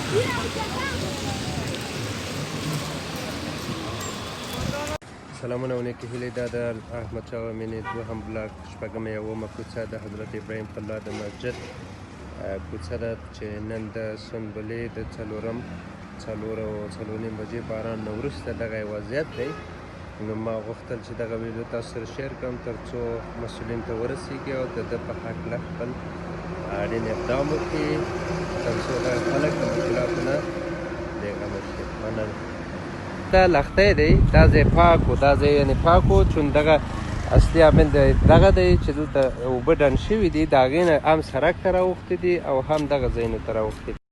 سلامونه او نیکې هیلې دا د احمدشاه امینې دوهم بلاک شپږمه یومه کوڅه د حضرت ابراهیم قلعه د مسجد کوڅه ده چې نن د سنبلې د څلور نیم بجې باران نه وروسته دغه وضعیت دی. نو ما غوښتل چې دغه ویډیو تاسو سره شیر کړم تر څو مسؤلین ته ورسیږي او د ده په هکله خپل اړین اقدام وکړي تر څو دغه خلک د مشکلاتو نه بېغمه شي. مننه. دا لښتی دی، دا ځای پاک و، دا ځای یعنې پاک و چون دغه اصلي عامل دغه دی چې دلته اوبه ډنډ شوي دي، د هغې نه هم سړک ته راوښتي دي او هم دغه ځایونو ته راوښتي دي.